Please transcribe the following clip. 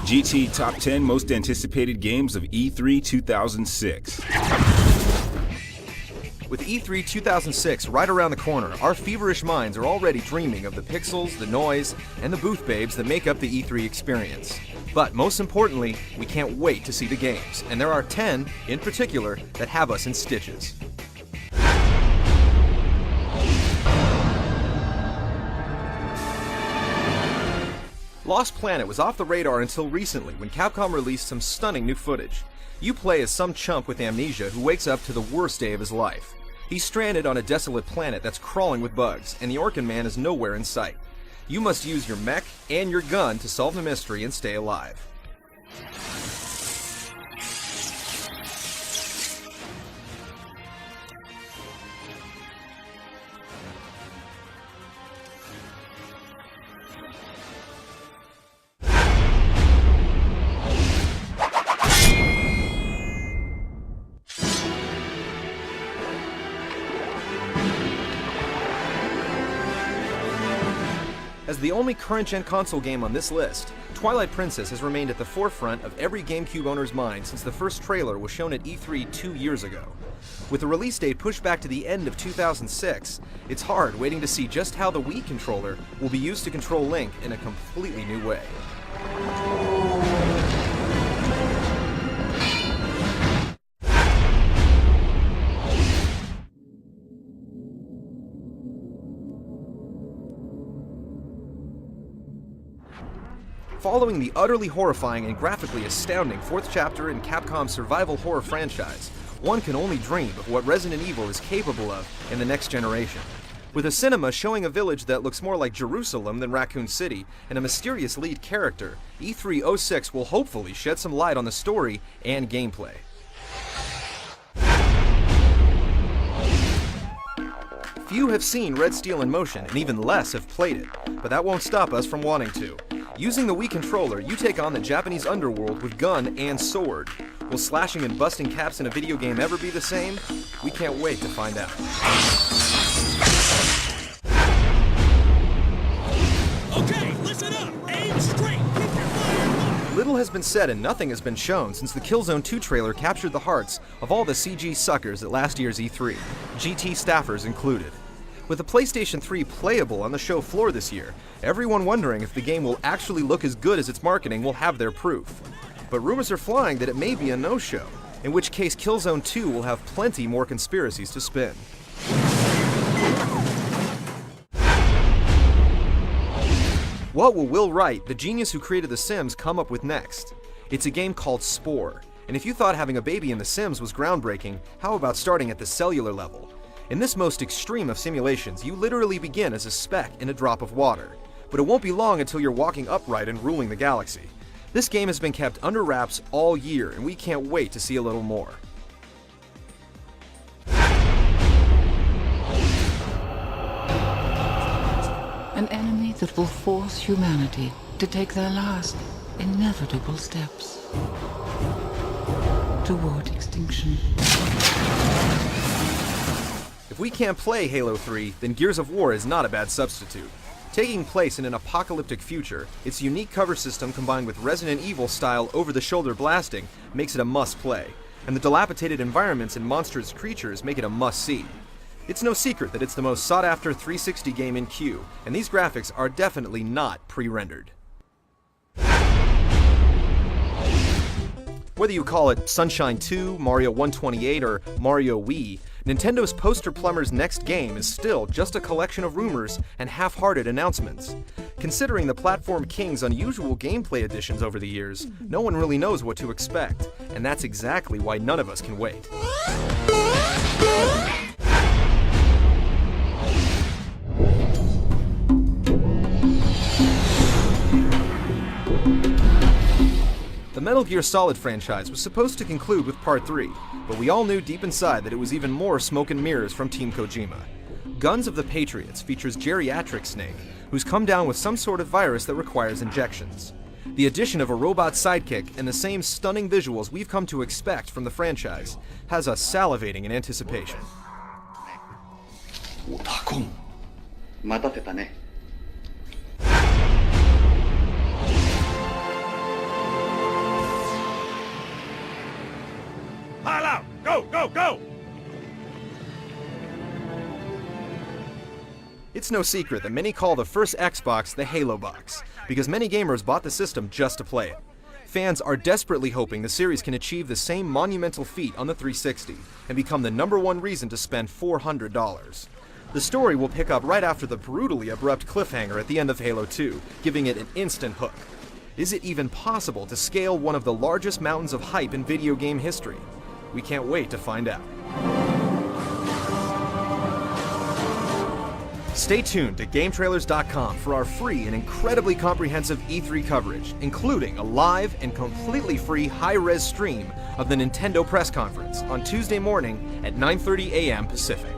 GT Top 10 Most Anticipated Games of E3 2006. With E3 2006 right around the corner, our feverish minds are already dreaming of the pixels, the noise, and the booth babes that make up the E3 experience. But most importantly, we can't wait to see the games, and there are 10, in particular, that have us in stitches. Lost Planet was off the radar until recently when Capcom released some stunning new footage. You play as some chump with amnesia who wakes up to the worst day of his life. He's stranded on a desolate planet that's crawling with bugs, and the Orkin Man is nowhere in sight. You must use your mech and your gun to solve the mystery and stay alive. As the only current-gen console game on this list, Twilight Princess has remained at the forefront of every GameCube owner's mind since the first trailer was shown at E3 2 years ago. With the release date pushed back to the end of 2006, it's hard waiting to see just how the Wii controller will be used to control Link in a completely new way. Following the utterly horrifying and graphically astounding fourth chapter in Capcom's survival horror franchise, one can only dream of what Resident Evil is capable of in the next generation. With a cinema showing a village that looks more like Jerusalem than Raccoon City and a mysterious lead character, E3 06 will hopefully shed some light on the story and gameplay. Few have seen Red Steel in motion, and even less have played it, but that won't stop us from wanting to. Using the Wii controller, you take on the Japanese underworld with gun and sword. Will slashing and busting caps in a video game ever be the same? We can't wait to find out. Okay, listen up! Aim straight! Keep your fire! Little has been said and nothing has been shown since the Killzone 2 trailer captured the hearts of all the CG suckers at last year's E3, GT staffers included. With the PlayStation 3 playable on the show floor this year, everyone wondering if the game will actually look as good as its marketing will have their proof. But rumors are flying that it may be a no-show, in which case Killzone 2 will have plenty more conspiracies to spin. What will Will Wright, the genius who created The Sims, come up with next? It's a game called Spore, and if you thought having a baby in The Sims was groundbreaking, how about starting at the cellular level? In this most extreme of simulations, you literally begin as a speck in a drop of water. But it won't be long until you're walking upright and ruling the galaxy. This game has been kept under wraps all year, and we can't wait to see a little more. An enemy that will force humanity to take their last, inevitable steps toward extinction. If we can't play Halo 3, then Gears of War is not a bad substitute. Taking place in an apocalyptic future, its unique cover system combined with Resident Evil-style over-the-shoulder blasting makes it a must-play, and the dilapidated environments and monstrous creatures make it a must-see. It's no secret that it's the most sought-after 360 game in queue, and these graphics are definitely not pre-rendered. Whether you call it Sunshine 2, Mario 128, or Mario Wii, Nintendo's Poster Plumber's next game is still just a collection of rumors and half-hearted announcements. Considering the Platform King's unusual gameplay additions over the years, no one really knows what to expect, and that's exactly why none of us can wait. The Metal Gear Solid franchise was supposed to conclude with Part 3, but we all knew deep inside that it was even more smoke and mirrors from Team Kojima. Guns of the Patriots features Geriatric Snake, who's come down with some sort of virus that requires injections. The addition of a robot sidekick and the same stunning visuals we've come to expect from the franchise has us salivating in anticipation. 待たせたね。Go, go! It's no secret that many call the first Xbox the Halo box, because many gamers bought the system just to play it. Fans are desperately hoping the series can achieve the same monumental feat on the 360 and become the #1 reason to spend $400. The story will pick up right after the brutally abrupt cliffhanger at the end of Halo 2, giving it an instant hook. Is it even possible to scale one of the largest mountains of hype in video game history? We can't wait to find out. Stay tuned to GameTrailers.com for our free and incredibly comprehensive E3 coverage, including a live and completely free high-res stream of the Nintendo press conference on Tuesday morning at 9:30 a.m. Pacific.